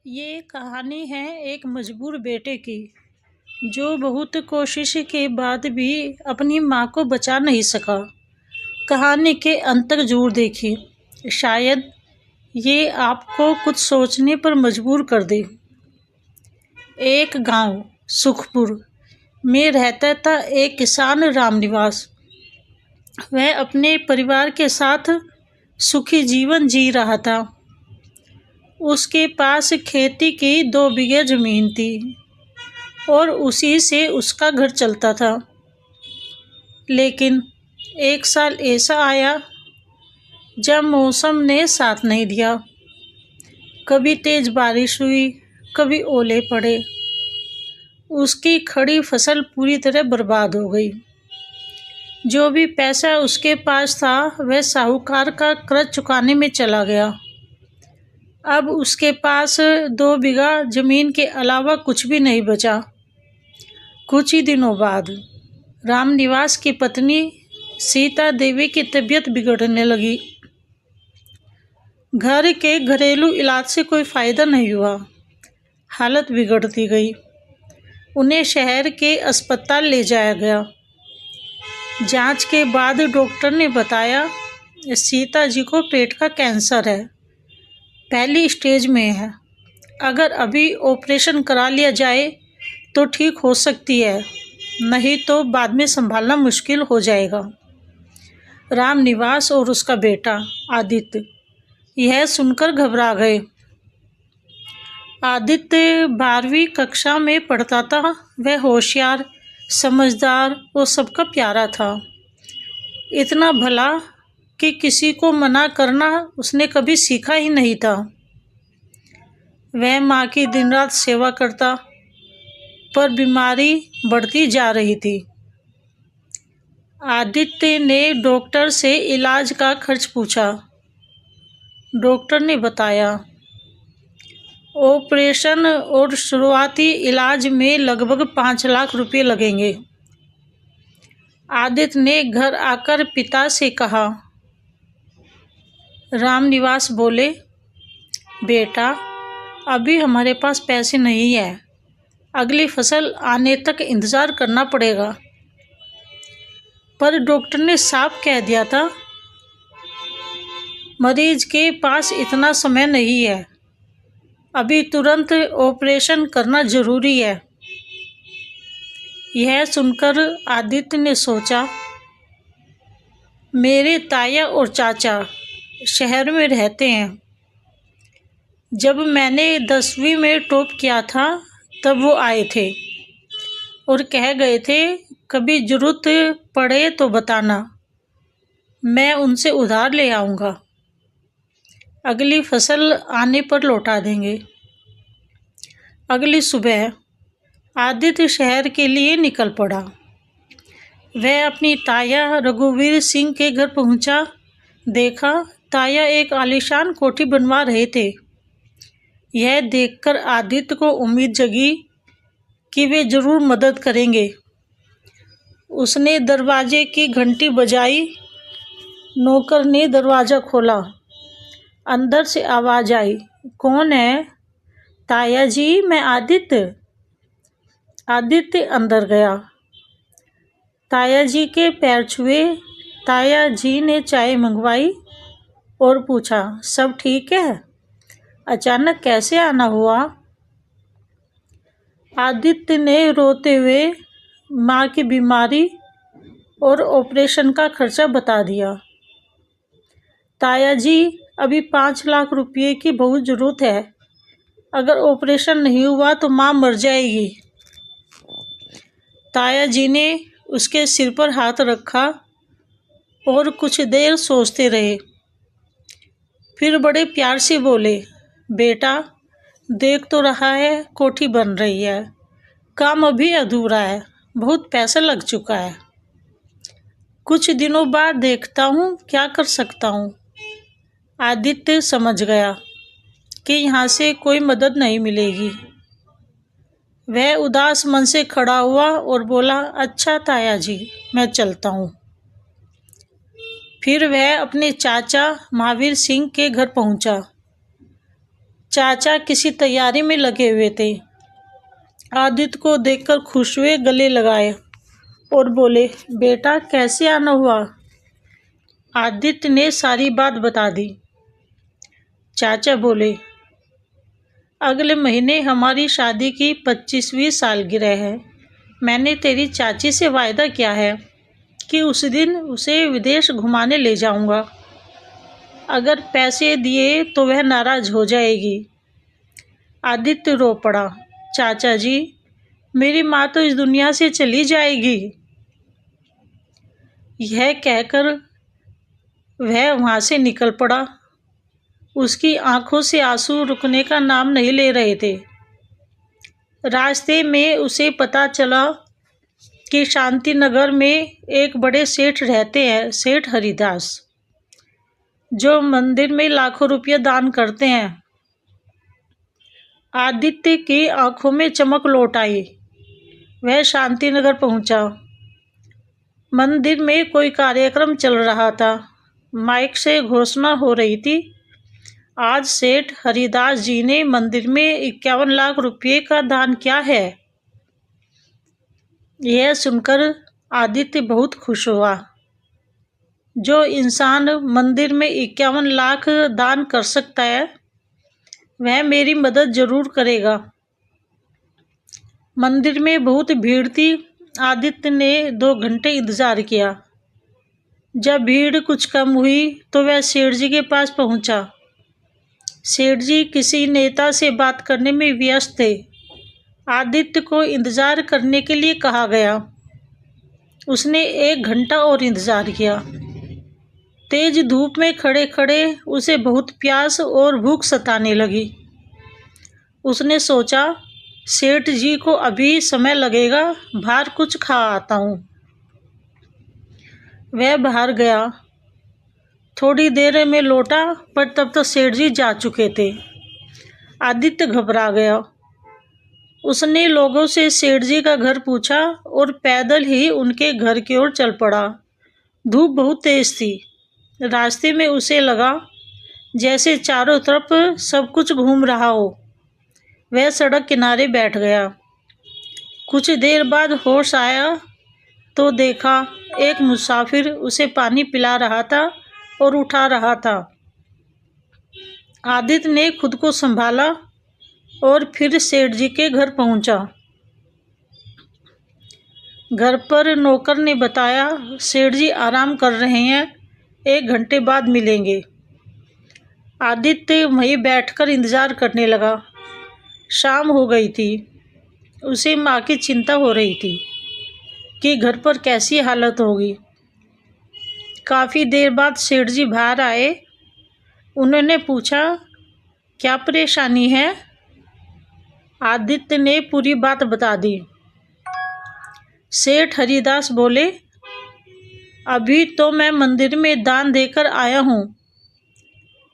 ये कहानी है एक मजबूर बेटे की जो बहुत कोशिश के बाद भी अपनी माँ को बचा नहीं सका। कहानी के अंत तक जरूर देखिए, शायद ये आपको कुछ सोचने पर मजबूर कर दे। एक गांव सुखपुर में रहता था एक किसान रामनिवास। वह अपने परिवार के साथ सुखी जीवन जी रहा था। उसके पास खेती की 2 बीघे जमीन थी और उसी से उसका घर चलता था। लेकिन एक साल ऐसा आया जब मौसम ने साथ नहीं दिया। कभी तेज बारिश हुई, कभी ओले पड़े। उसकी खड़ी फसल पूरी तरह बर्बाद हो गई। जो भी पैसा उसके पास था वह साहूकार का कर्ज चुकाने में चला गया। अब उसके पास 2 बीघा जमीन के अलावा कुछ भी नहीं बचा। कुछ ही दिनों बाद रामनिवास की पत्नी सीता देवी की तबीयत बिगड़ने लगी। घर के घरेलू इलाज से कोई फायदा नहीं हुआ। हालत बिगड़ती गई। उन्हें शहर के अस्पताल ले जाया गया। जांच के बाद डॉक्टर ने बताया सीता जी को पेट का कैंसर है, पहली स्टेज में है। अगर अभी ऑपरेशन करा लिया जाए तो ठीक हो सकती है, नहीं तो बाद में संभालना मुश्किल हो जाएगा। रामनिवास और उसका बेटा आदित्य यह सुनकर घबरा गए। आदित्य 12वीं कक्षा में पढ़ता था। वह होशियार, समझदार और सबका प्यारा था। इतना भला कि किसी को मना करना उसने कभी सीखा ही नहीं था। वह माँ की दिन रात सेवा करता, पर बीमारी बढ़ती जा रही थी। आदित्य ने डॉक्टर से इलाज का खर्च पूछा। डॉक्टर ने बताया ऑपरेशन और शुरुआती इलाज में लगभग 5 लाख रुपए लगेंगे। आदित्य ने घर आकर पिता से कहा। रामनिवास बोले, बेटा अभी हमारे पास पैसे नहीं है, अगली फसल आने तक इंतज़ार करना पड़ेगा। पर डॉक्टर ने साफ कह दिया था मरीज के पास इतना समय नहीं है, अभी तुरंत ऑपरेशन करना जरूरी है। यह सुनकर आदित्य ने सोचा, मेरे ताया और चाचा शहर में रहते हैं। जब मैंने 10वीं में टॉप किया था तब वो आए थे और कह गए थे कभी जरूरत पड़े तो बताना, मैं उनसे उधार ले आऊँगा, अगली फसल आने पर लौटा देंगे। अगली सुबह आदित्य शहर के लिए निकल पड़ा। वह अपनी ताया रघुवीर सिंह के घर पहुंचा। देखा ताया एक आलीशान कोठी बनवा रहे थे। यह देखकर आदित्य को उम्मीद जगी कि वे जरूर मदद करेंगे। उसने दरवाजे की घंटी बजाई। नौकर ने दरवाज़ा खोला। अंदर से आवाज़ आई, कौन है? ताया जी, मैं आदित्य। आदित्य अंदर गया। ताया जी के पैर छुए। ताया जी ने चाय मंगवाई और पूछा, सब ठीक है? अचानक कैसे आना हुआ? आदित्य ने रोते हुए माँ की बीमारी और ऑपरेशन का खर्चा बता दिया। ताया जी, अभी 5 लाख रुपये की बहुत ज़रूरत है। अगर ऑपरेशन नहीं हुआ तो माँ मर जाएगी। ताया जी ने उसके सिर पर हाथ रखा और कुछ देर सोचते रहे। फिर बड़े प्यार से बोले, बेटा देख तो रहा है कोठी बन रही है, काम अभी अधूरा है, बहुत पैसा लग चुका है। कुछ दिनों बाद देखता हूँ क्या कर सकता हूँ। आदित्य समझ गया कि यहाँ से कोई मदद नहीं मिलेगी। वह उदास मन से खड़ा हुआ और बोला, अच्छा ताया जी, मैं चलता हूँ। फिर वह अपने चाचा महावीर सिंह के घर पहुँचा। चाचा किसी तैयारी में लगे हुए थे। आदित्य को देखकर खुश हुए, गले लगाए और बोले, बेटा कैसे आना हुआ? आदित्य ने सारी बात बता दी। चाचा बोले, अगले महीने हमारी शादी की 25वीं सालगिरह है। मैंने तेरी चाची से वायदा किया है कि उस दिन उसे विदेश घुमाने ले जाऊंगा। अगर पैसे दिए तो वह नाराज हो जाएगी। आदित्य रो पड़ा, चाचा जी, मेरी माँ तो इस दुनिया से चली जाएगी। यह कहकर वह वहाँ से निकल पड़ा। उसकी आंखों से आंसू रुकने का नाम नहीं ले रहे थे। रास्ते में उसे पता चला कि शांति नगर में एक बड़े सेठ रहते हैं, सेठ हरिदास, जो मंदिर में लाखों रुपये दान करते हैं। आदित्य की आंखों में चमक लौट आई। वह शांति नगर पहुंचा। मंदिर में कोई कार्यक्रम चल रहा था। माइक से घोषणा हो रही थी, आज सेठ हरिदास जी ने मंदिर में 51 लाख रुपये का दान किया है। यह सुनकर आदित्य बहुत खुश हुआ। जो इंसान मंदिर में 51 लाख दान कर सकता है, वह मेरी मदद जरूर करेगा। मंदिर में बहुत भीड़ थी। आदित्य ने 2 घंटे इंतजार किया। जब भीड़ कुछ कम हुई तो वह सेठ जी के पास पहुंचा। सेठ जी किसी नेता से बात करने में व्यस्त थे। आदित्य को इंतजार करने के लिए कहा गया। उसने 1 घंटा और इंतजार किया। तेज धूप में खड़े खड़े उसे बहुत प्यास और भूख सताने लगी। उसने सोचा, सेठ जी को अभी समय लगेगा, बाहर कुछ खा आता हूँ। वह बाहर गया। थोड़ी देर में लौटा, पर तब तक सेठ जी जा चुके थे। आदित्य घबरा गया। उसने लोगों से सेठ जी का घर पूछा और पैदल ही उनके घर की ओर चल पड़ा। धूप बहुत तेज थी। रास्ते में उसे लगा जैसे चारों तरफ सब कुछ घूम रहा हो। वह सड़क किनारे बैठ गया। कुछ देर बाद होश आया तो देखा एक मुसाफिर उसे पानी पिला रहा था और उठा रहा था। आदित्य ने खुद को संभाला और फिर सेठ जी के घर पहुंचा। घर पर नौकर ने बताया, सेठ जी आराम कर रहे हैं, 1 घंटे बाद मिलेंगे। आदित्य वहीं बैठकर इंतजार करने लगा। शाम हो गई थी। उसे माँ की चिंता हो रही थी कि घर पर कैसी हालत होगी। काफ़ी देर बाद सेठ जी बाहर आए। उन्होंने पूछा, क्या परेशानी है? आदित्य ने पूरी बात बता दी। सेठ हरिदास बोले, अभी तो मैं मंदिर में दान देकर आया हूँ।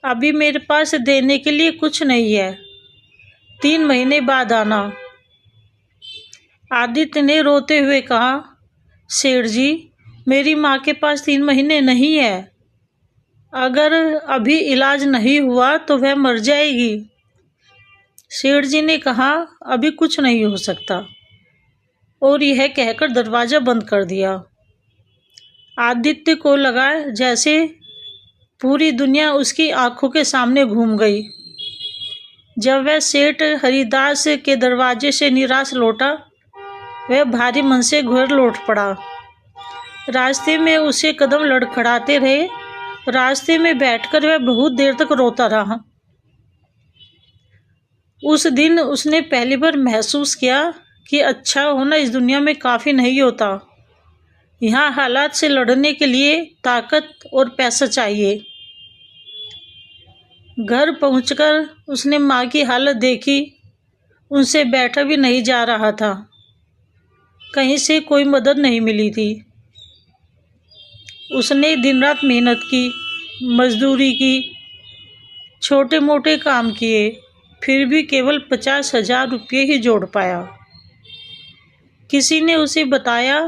अभी मेरे पास देने के लिए कुछ नहीं है। 3 महीने बाद आना। आदित्य ने रोते हुए कहा, सेठ जी, मेरी माँ के पास 3 महीने नहीं है। अगर अभी इलाज नहीं हुआ तो वह मर जाएगी। सेठ जी ने कहा, अभी कुछ नहीं हो सकता, और यह कहकर दरवाज़ा बंद कर दिया। आदित्य को लगा जैसे पूरी दुनिया उसकी आंखों के सामने घूम गई। जब वह सेठ हरिदास के दरवाजे से निराश लौटा, वह भारी मन से घर लौट पड़ा। रास्ते में उसे कदम लड़खड़ाते रहे। रास्ते में बैठकर वह बहुत देर तक रोता रहा। उस दिन उसने पहली बार महसूस किया कि अच्छा होना इस दुनिया में काफ़ी नहीं होता। यहाँ हालात से लड़ने के लिए ताकत और पैसा चाहिए। घर पहुंचकर उसने माँ की हालत देखी। उनसे बैठा भी नहीं जा रहा था। कहीं से कोई मदद नहीं मिली थी। उसने दिन रात मेहनत की, मजदूरी की, छोटे मोटे काम किए, फिर भी केवल 50,000 रुपये ही जोड़ पाया। किसी ने उसे बताया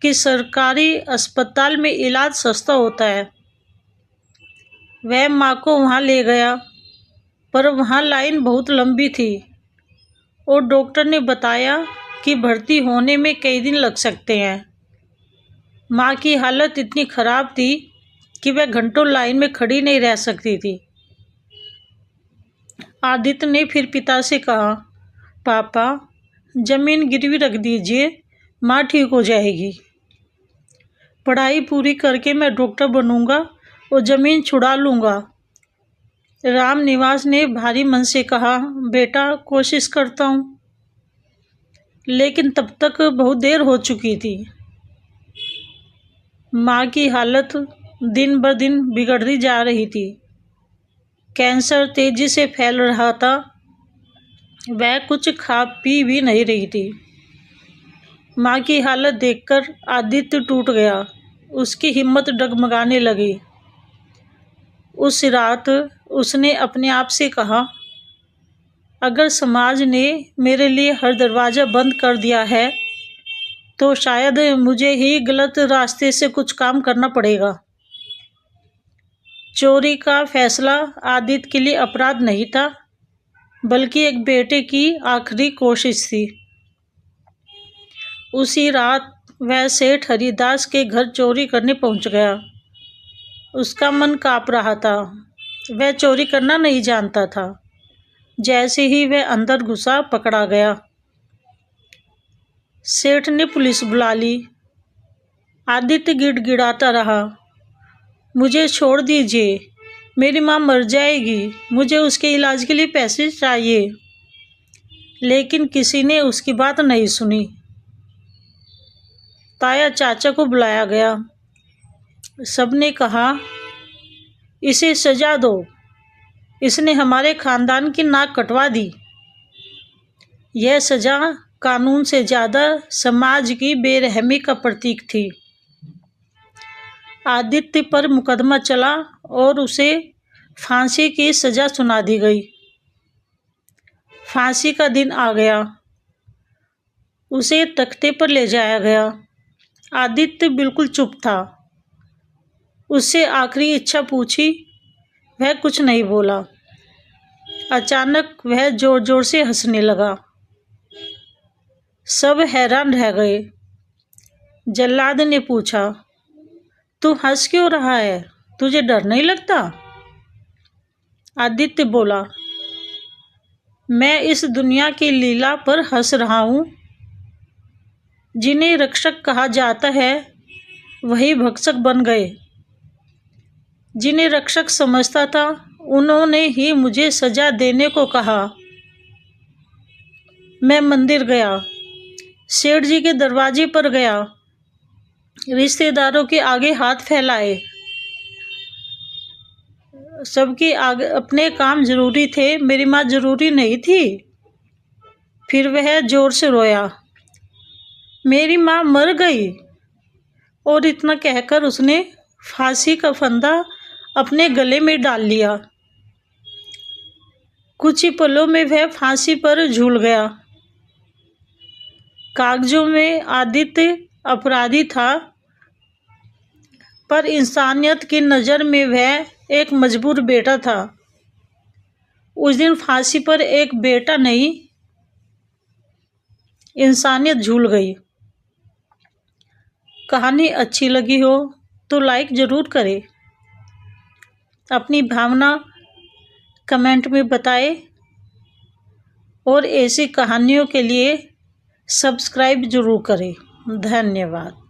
कि सरकारी अस्पताल में इलाज सस्ता होता है। वह माँ को वहाँ ले गया, पर वहाँ लाइन बहुत लंबी थी और डॉक्टर ने बताया कि भर्ती होने में कई दिन लग सकते हैं। माँ की हालत इतनी खराब थी कि वह घंटों लाइन में खड़ी नहीं रह सकती थी। आदित्य ने फिर पिता से कहा, पापा जमीन गिरवी रख दीजिए, माँ ठीक हो जाएगी। पढ़ाई पूरी करके मैं डॉक्टर बनूंगा और ज़मीन छुड़ा लूँगा। राम निवास ने भारी मन से कहा, बेटा कोशिश करता हूँ। लेकिन तब तक बहुत देर हो चुकी थी। माँ की हालत दिन ब दिन बिगड़ती जा रही थी। कैंसर तेजी से फैल रहा था। वह कुछ खा पी भी नहीं रही थी। माँ की हालत देखकर आदित्य टूट गया। उसकी हिम्मत डगमगाने लगी। उस रात उसने अपने आप से कहा, अगर समाज ने मेरे लिए हर दरवाज़ा बंद कर दिया है तो शायद मुझे ही गलत रास्ते से कुछ काम करना पड़ेगा। चोरी का फैसला आदित्य के लिए अपराध नहीं था, बल्कि एक बेटे की आखिरी कोशिश थी। उसी रात वह सेठ हरिदास के घर चोरी करने पहुंच गया। उसका मन काँप रहा था। वह चोरी करना नहीं जानता था। जैसे ही वह अंदर घुसा, पकड़ा गया। सेठ ने पुलिस बुला ली। आदित्य गिड़गिड़ाता रहा, मुझे छोड़ दीजिए, मेरी माँ मर जाएगी, मुझे उसके इलाज के लिए पैसे चाहिए। लेकिन किसी ने उसकी बात नहीं सुनी। ताया चाचा को बुलाया गया। सबने कहा, इसे सजा दो, इसने हमारे खानदान की नाक कटवा दी। यह सजा कानून से ज़्यादा समाज की बेरहमी का प्रतीक थी। आदित्य पर मुकदमा चला और उसे फांसी की सज़ा सुना दी गई। फांसी का दिन आ गया। उसे तख्ते पर ले जाया गया। आदित्य बिल्कुल चुप था। उससे आखिरी इच्छा पूछी, वह कुछ नहीं बोला। अचानक वह जोर जोर से हंसने लगा। सब हैरान रह गए। जल्लाद ने पूछा, तू हंस क्यों रहा है, तुझे डर नहीं लगता? आदित्य बोला, मैं इस दुनिया की लीला पर हंस रहा हूँ। जिन्हें रक्षक कहा जाता है वही भक्षक बन गए। जिन्हें रक्षक समझता था उन्होंने ही मुझे सजा देने को कहा। मैं मंदिर गया, सेठ जी के दरवाजे पर गया, रिश्तेदारों के आगे हाथ फैलाए। सबके आगे अपने काम जरूरी थे, मेरी माँ जरूरी नहीं थी। फिर वह जोर से रोया, मेरी माँ मर गई। और इतना कहकर उसने फांसी का फंदा अपने गले में डाल लिया। कुछ ही पलों में वह फांसी पर झूल गया। कागजों में आदित्य अपराधी था, पर इंसानियत की नज़र में वह एक मजबूर बेटा था। उस दिन फांसी पर एक बेटा नहीं, इंसानियत झूल गई। कहानी अच्छी लगी हो तो लाइक ज़रूर करें। अपनी भावना कमेंट में बताएं और ऐसी कहानियों के लिए सब्सक्राइब ज़रूर करें। धन्यवाद।